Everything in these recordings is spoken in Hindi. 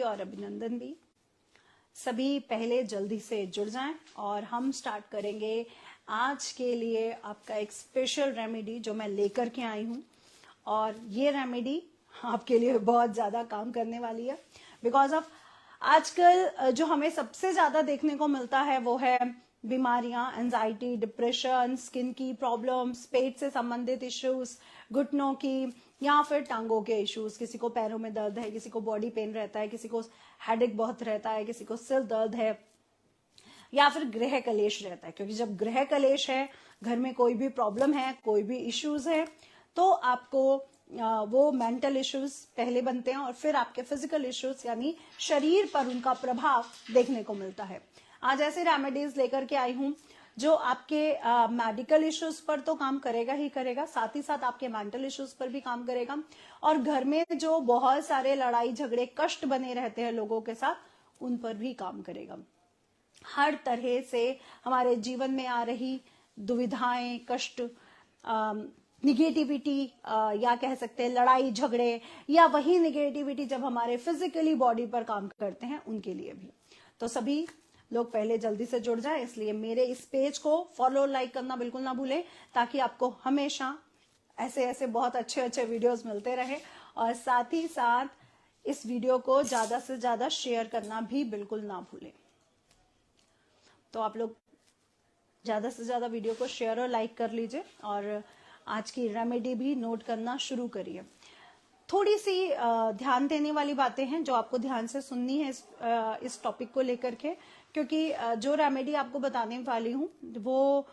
और अभिनंदन भी। सभी पहले जल्दी से जुड़ जाएं और हम स्टार्ट करेंगे आज के लिए आपका एक स्पेशल रेमेडी जो मैं लेकर के आई हूं। और ये रेमेडी आपके लिए बहुत ज्यादा काम करने वाली है, बिकॉज ऑफ आजकल जो हमें सबसे ज्यादा देखने को मिलता है वो है बीमारियां, एंजाइटी, डिप्रेशन, स्किन की प्रॉब्लम्स, पेट से संबंधित इश्यूज, घुटनों की या फिर टांगों के इश्यूज। किसी को पैरों में दर्द है, किसी को बॉडी पेन रहता है, किसी को हेडेक बहुत रहता है, किसी को सिर दर्द है, या फिर गृह कलेश रहता है। क्योंकि जब गृह कलेश है, घर में कोई भी प्रॉब्लम है, कोई भी इश्यूज है, तो आपको वो मेंटल इश्यूज पहले बनते हैं और फिर आपके फिजिकल इश्यूज यानी शरीर पर उनका प्रभाव देखने को मिलता है। आज ऐसे रेमेडीज लेकर के आई हूं जो आपके मेडिकल इश्यूज पर तो काम करेगा ही करेगा, साथ ही साथ आपके मेंटल इश्यूज पर भी काम करेगा। और घर में जो बहुत सारे लड़ाई झगड़े कष्ट बने रहते हैं लोगों के साथ, उन पर भी काम करेगा। हर तरह से हमारे जीवन में आ रही दुविधाएं, कष्ट, निगेटिविटी या कह सकते हैं लड़ाई झगड़े, या वही निगेटिविटी जब हमारे फिजिकली बॉडी पर काम करते हैं, उनके लिए भी। तो सभी लोग पहले जल्दी से जुड़ जाए, इसलिए मेरे इस पेज को फॉलो, लाइक करना बिल्कुल ना भूलें, ताकि आपको हमेशा ऐसे ऐसे बहुत अच्छे अच्छे वीडियोस मिलते रहे। और साथ ही साथ इस वीडियो को ज्यादा से ज्यादा शेयर करना भी बिल्कुल ना भूलें। तो आप लोग ज्यादा से ज्यादा वीडियो को शेयर और लाइक कर लीजिए और आज की रेमेडी भी नोट करना शुरू करिए। थोड़ी सी ध्यान देने वाली बातें हैं जो आपको ध्यान से सुननी है इस टॉपिक को लेकर के, क्योंकि जो रेमेडी आपको बताने वाली हूँ वो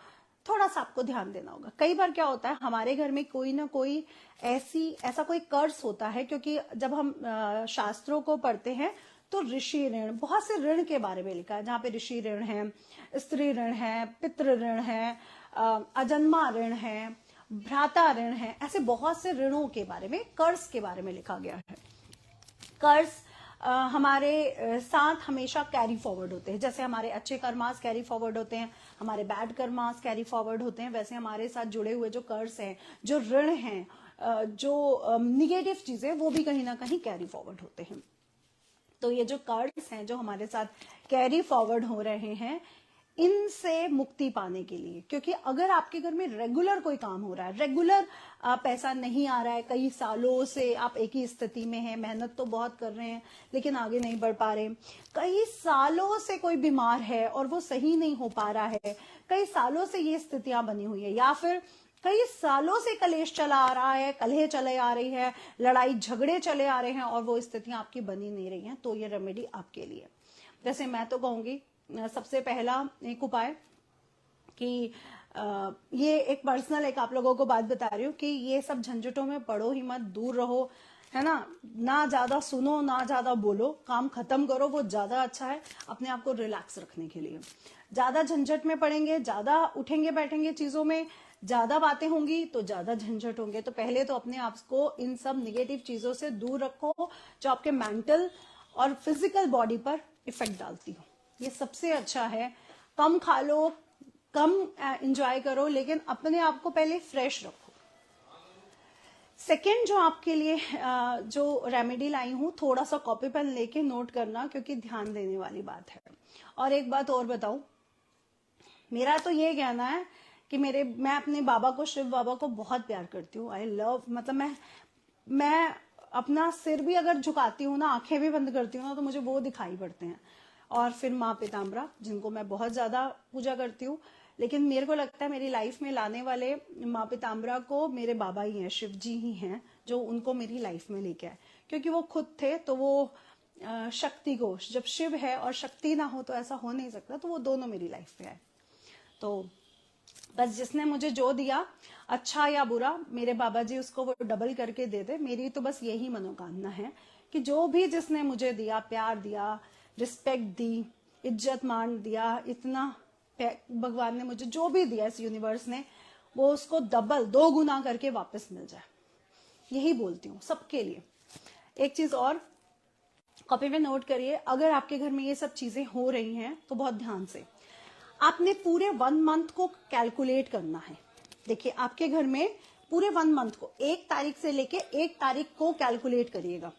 थोड़ा सा आपको ध्यान देना होगा। कई बार क्या होता है, हमारे घर में कोई ना कोई ऐसा कोई कर्ज होता है, क्योंकि जब हम शास्त्रों को पढ़ते हैं तो ऋषि ऋण, बहुत से ऋण के बारे में लिखा है, जहाँ पे ऋषि ऋण है, स्त्री ऋण है, पितृ ऋण है, अजन्मा ऋण है, भ्राता ऋण है, ऐसे बहुत से ऋणों के बारे में, कर्ज के बारे में लिखा गया है। कर्ज हमारे साथ हमेशा कैरी फॉरवर्ड होते हैं। जैसे हमारे अच्छे कर्मास कैरी फॉरवर्ड होते हैं, हमारे बैड कर्मास कैरी फॉरवर्ड होते हैं, वैसे हमारे साथ जुड़े हुए जो कर्ज हैं, जो ऋण हैं, जो निगेटिव चीजें, वो भी कहीं ना कहीं कैरी फॉरवर्ड होते हैं। तो ये जो कर्ज हैं जो हमारे साथ कैरी फॉरवर्ड हो रहे हैं, इनसे मुक्ति पाने के लिए, क्योंकि अगर आपके घर में रेगुलर कोई काम हो रहा है, रेगुलर पैसा नहीं आ रहा है, कई सालों से आप एक ही स्थिति में हैं, मेहनत तो बहुत कर रहे हैं लेकिन आगे नहीं बढ़ पा रहे, कई सालों से कोई बीमार है और वो सही नहीं हो पा रहा है, कई सालों से ये स्थितियां बनी हुई है, या फिर कई सालों से कलेश चला आ रहा है, कलह चले आ रही है, लड़ाई झगड़े चले आ रहे हैं और वो स्थितियां आपकी बनी नहीं रही हैं, तो ये रेमेडी आपके लिए। जैसे मैं तो कहूंगी सबसे पहला एक उपाय कि ये एक पर्सनल एक आप लोगों को बात बता रही हूँ कि ये सब झंझटों में पड़ो ही मत, दूर रहो, है ना ज्यादा सुनो, ना ज्यादा बोलो, काम खत्म करो, वो ज्यादा अच्छा है अपने आप को रिलैक्स रखने के लिए। ज्यादा झंझट में पड़ेंगे, ज्यादा उठेंगे बैठेंगे चीजों में, ज्यादा बातें होंगी तो ज्यादा झंझट होंगे। तो पहले तो अपने आप को इन सब निगेटिव चीजों से दूर रखो जो आपके मेंटल और फिजिकल बॉडी पर इफेक्ट डालती हो। ये सबसे अच्छा है। कम खा लो, कम एंजॉय करो, लेकिन अपने आप को पहले फ्रेश रखो। सेकेंड जो आपके लिए जो रेमेडी लाई हूं, थोड़ा सा कॉपी पेन लेके नोट करना, क्योंकि ध्यान देने वाली बात है। और एक बात और बताऊं, मेरा तो ये कहना है कि मैं अपने बाबा को, शिव बाबा को बहुत प्यार करती हूँ। आई लव, मतलब मैं अपना सिर भी अगर झुकाती हूँ ना, आंखें भी बंद करती हूँ ना, तो मुझे वो दिखाई पड़ते हैं। और फिर माँ पीताम्बरा, जिनको मैं बहुत ज्यादा पूजा करती हूँ, लेकिन मेरे को लगता है मेरी लाइफ में लाने वाले माँ पीताम्बरा को मेरे बाबा ही हैं, शिव जी ही हैं जो उनको मेरी लाइफ में लेके आए। क्योंकि वो खुद थे तो वो शक्ति को, जब शिव है और शक्ति ना हो तो ऐसा हो नहीं सकता, तो वो दोनों मेरी लाइफ में आए। तो बस जिसने मुझे जो दिया, अच्छा या बुरा, मेरे बाबा जी उसको वो डबल करके दे दे। मेरी तो बस यही मनोकामना है कि जो भी जिसने मुझे दिया, प्यार दिया, रिस्पेक्ट दी, इज्जत मान दिया, इतना भगवान ने मुझे जो भी दिया इस यूनिवर्स ने, वो उसको डबल, 2 गुना करके वापस मिल जाए। यही बोलती हूँ सबके लिए। एक चीज और कॉपी में नोट करिए, अगर आपके घर में ये सब चीजें हो रही हैं तो बहुत ध्यान से आपने पूरे 1 मंथ को कैलकुलेट करना है। देखिए आपके घर में पूरे 1 मंथ को 1 तारीख से लेके 1 तारीख को कैलकुलेट करिएगा।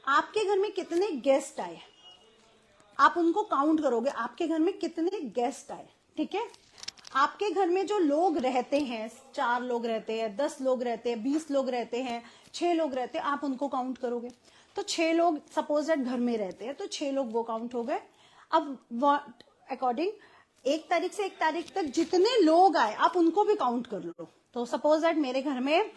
आपके घर में कितने गेस्ट आए, आप उनको काउंट करोगे, आपके घर में कितने गेस्ट आए, ठीक है। आपके घर में जो लोग रहते हैं, 4 लोग रहते हैं, 10 लोग रहते हैं, 20 लोग रहते हैं, 6 लोग रहते हैं, आप उनको काउंट करोगे। तो 6 लोग सपोज दैट घर में रहते हैं, तो 6 लोग वो काउंट हो गए। अब अकॉर्डिंग 1 तारीख से 1 तारीख तक जितने लोग आए आप उनको भी काउंट कर लो। तो सपोज दैट मेरे घर में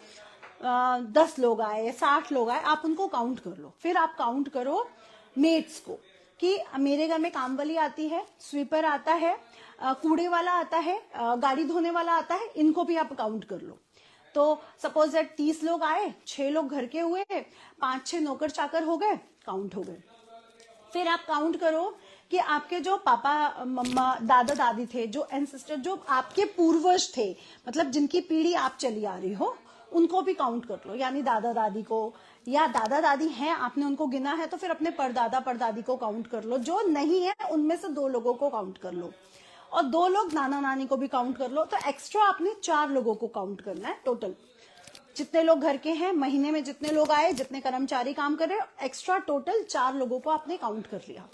10 लोग आए, 60 लोग आए, आप उनको काउंट कर लो। फिर आप काउंट करो मेट्स को, कि मेरे घर में काम वाली आती है, स्वीपर आता है, कूड़े वाला आता है, गाड़ी धोने वाला आता है, इनको भी आप काउंट कर लो। तो सपोज दैट 30 लोग आए, 6 लोग घर के हुए, 5-6 नौकर चाकर हो गए, काउंट हो गए। फिर आप काउंट करो कि आपके जो पापा मम्मा दादा दादी थे, जो एंसेस्टर, जो आपके पूर्वज थे, मतलब जिनकी पीढ़ी आप चली आ रही हो, उनको भी काउंट कर लो। यानी दादा दादी को, या दादा दादी हैं आपने उनको गिना है तो फिर अपने परदादा परदादी को काउंट कर लो। जो नहीं है उनमें से 2 लोगों को काउंट कर लो, और 2 लोग नाना नानी को भी काउंट कर लो। तो एक्स्ट्रा आपने 4 लोगों को काउंट करना है टोटल। जितने लोग घर के हैं, महीने में जितने लोग आए, जितने कर्मचारी काम कर रहे हैं, एक्स्ट्रा टोटल 4 लोगों को आपने काउंट कर लिया।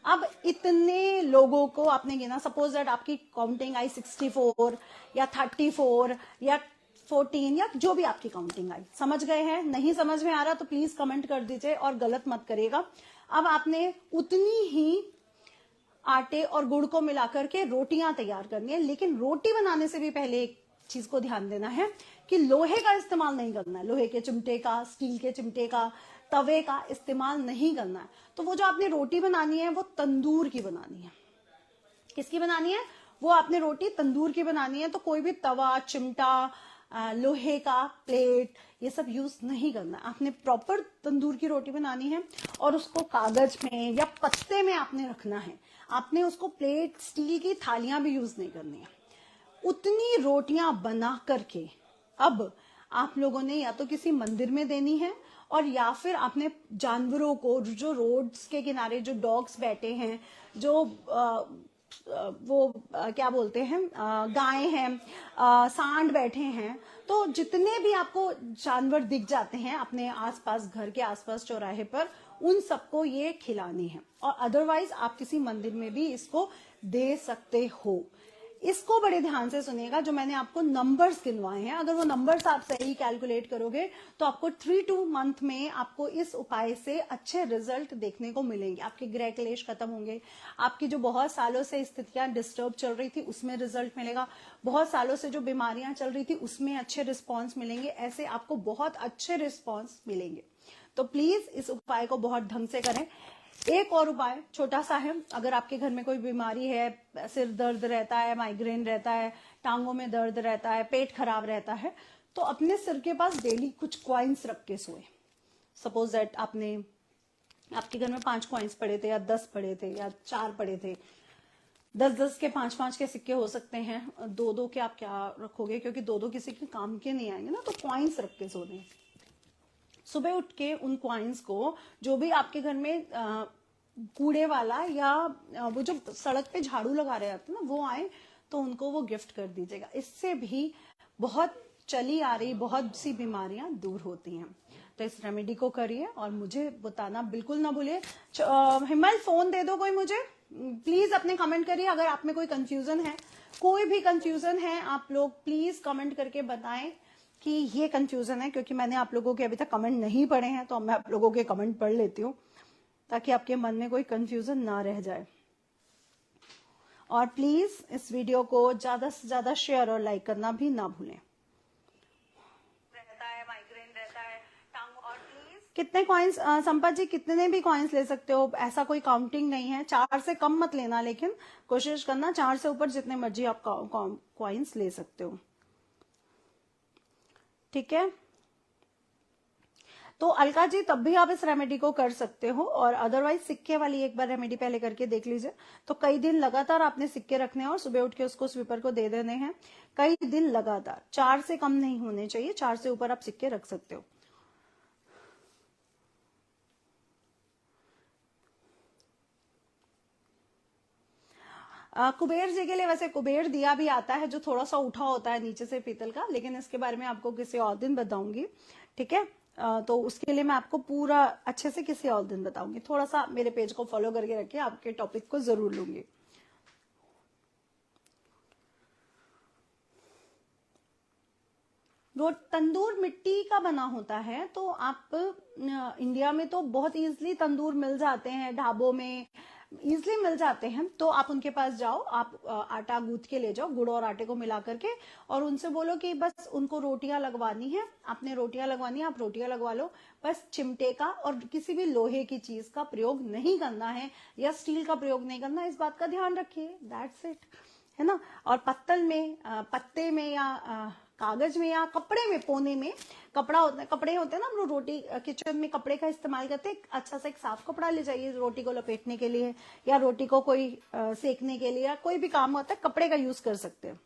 अब इतने लोगों को आपने गिना, सपोज दैट आपकी काउंटिंग आई 64 या 34 या 14 या जो भी आपकी काउंटिंग आई। समझ गए हैं? नहीं समझ में आ रहा तो प्लीज कमेंट कर दीजिए और गलत मत करिएगा। अब आपने उतनी ही आटे और गुड़ को मिलाकर के रोटियां तैयार करनी है, लेकिन रोटी बनाने से भी पहले एक चीज को ध्यान देना है कि लोहे का इस्तेमाल नहीं करना है। लोहे के चिमटे का, स्टील के चिमटे का, तवे का इस्तेमाल नहीं करना है। तो वो जो आपने रोटी बनानी है वो तंदूर की बनानी है। किसकी बनानी है? वो आपने रोटी तंदूर की बनानी है। तो कोई भी तवा, चिमटा, लोहे का प्लेट, ये सब यूज नहीं करना। आपने प्रॉपर तंदूर की रोटी बनानी है और उसको कागज में या पत्ते में आपने रखना है। आपने उसको प्लेट, स्टील की थालियां भी यूज नहीं करनी है। उतनी रोटियां बना करके अब आप लोगों ने या तो किसी मंदिर में देनी है, और या फिर आपने जानवरों को, जो रोड्स के किनारे जो डॉग्स बैठे हैं, जो क्या बोलते हैं, गायें हैं, सांड बैठे हैं, तो जितने भी आपको जानवर दिख जाते हैं अपने आसपास, घर के आसपास चौराहे पर, उन सबको ये खिलानी है। और अदरवाइज आप किसी मंदिर में भी इसको दे सकते हो। इसको बड़े ध्यान से सुनिएगा, जो मैंने आपको नंबर्स गिनवाए हैं, अगर वो नंबर्स आप सही कैलकुलेट करोगे तो आपको 3-2 मंथ में आपको इस उपाय से अच्छे रिजल्ट देखने को मिलेंगे। आपके ग्रह क्लेश खत्म होंगे, आपकी जो बहुत सालों से स्थितियां डिस्टर्ब चल रही थी उसमें रिजल्ट मिलेगा, बहुत सालों से जो बीमारियां चल रही थी उसमें अच्छे रिस्पॉन्स मिलेंगे। ऐसे आपको बहुत अच्छे रिस्पॉन्स मिलेंगे। तो प्लीज इस उपाय को बहुत ढंग से करें। एक और उपाय छोटा सा है, अगर आपके घर में कोई बीमारी है, सिर दर्द रहता है, माइग्रेन रहता है, टांगों में दर्द रहता है, पेट खराब रहता है, तो अपने सिर के पास डेली कुछ कॉइन्स रख के सोए। सपोज दैट आपके घर में 5 कॉइन्स पड़े थे, या 10 पड़े थे, या 4 पड़े थे, 10-10 के, 5-5 के सिक्के हो सकते हैं। 2-2 के आप क्या रखोगे, क्योंकि 2-2 किसी के काम के नहीं आएंगे ना, तो कॉइन्स रख के सो दें। सुबह उठ के उन कॉइन्स को, जो भी आपके घर में कूड़े वाला या वो जो सड़क पे झाड़ू लगा रहे आते हैं ना, वो आए तो उनको वो गिफ्ट कर दीजिएगा। इससे भी बहुत चली आ रही बहुत सी बीमारियां दूर होती हैं। तो इस रेमेडी को करिए और मुझे बताना बिल्कुल ना भूलिए। हिमाल फोन दे दो कोई मुझे, प्लीज अपने कमेंट करिए। अगर आप में कोई कंफ्यूजन है, कोई भी कंफ्यूजन है, आप लोग प्लीज कमेंट करके बताएं कि ये कंफ्यूजन है, क्योंकि मैंने आप लोगों के अभी तक कमेंट नहीं पढ़े हैं, तो मैं आप लोगों के कमेंट पढ़ लेती हूँ ताकि आपके मन में कोई कंफ्यूजन ना रह जाए। और प्लीज इस वीडियो को ज्यादा से ज्यादा शेयर और लाइक करना भी ना भूलें। रहता है, माइग्रेन रहता है, टांग, और प्लीज कितने कॉइन्स, संपत जी कितने भी कॉइन्स ले सकते हो, ऐसा कोई काउंटिंग नहीं है। 4 से कम मत लेना, लेकिन कोशिश करना 4 से ऊपर जितने मर्जी आप कॉइन्स ले सकते हो, ठीक है। तो अलका जी तब भी आप इस रेमेडी को कर सकते हो, और अदरवाइज सिक्के वाली एक बार रेमेडी पहले करके देख लीजिए। तो कई दिन लगातार आपने सिक्के रखने हैं और सुबह उठ के उसको स्वीपर को दे देने हैं, कई दिन लगातार। 4 से कम नहीं होने चाहिए, 4 से ऊपर आप सिक्के रख सकते हो। कुबेर जी के लिए वैसे कुबेर दिया भी आता है, जो थोड़ा सा उठा होता है नीचे से पीतल का, लेकिन इसके बारे में आपको किसी और दिन बताऊंगी, ठीक है। तो उसके लिए मैं आपको पूरा अच्छे से किसी और दिन बताऊंगी। थोड़ा सा मेरे पेज को फॉलो करके रखिए, आपके टॉपिक को जरूर लूंगी। वो तंदूर मिट्टी का बना होता है, तो आप इंडिया में तो बहुत इजीली तंदूर मिल जाते हैं, ढाबों में इजीली मिल जाते हैं। तो आप उनके पास जाओ, आप आटा गूंथ के ले जाओ, गुड़ और आटे को मिला करके, और उनसे बोलो कि बस उनको रोटियां लगवानी है, आपने रोटियां लगवानी है, आप रोटियां लगवा लो। बस चिमटे का और किसी भी लोहे की चीज का प्रयोग नहीं करना है, या स्टील का प्रयोग नहीं करना, इस बात का ध्यान रखिए। दैट्स इट, है ना। और पत्तल में, पत्ते में, या कागज में, या कपड़े में, पोने में कपड़ा होता है, कपड़े होते हैं ना, हम लोग रोटी किचन में कपड़े का इस्तेमाल करते हैं। अच्छा सा एक साफ कपड़ा ले जाइए रोटी को लपेटने के लिए, या रोटी को कोई सेकने के लिए, या कोई भी काम होता है कपड़े का यूज कर सकते हैं।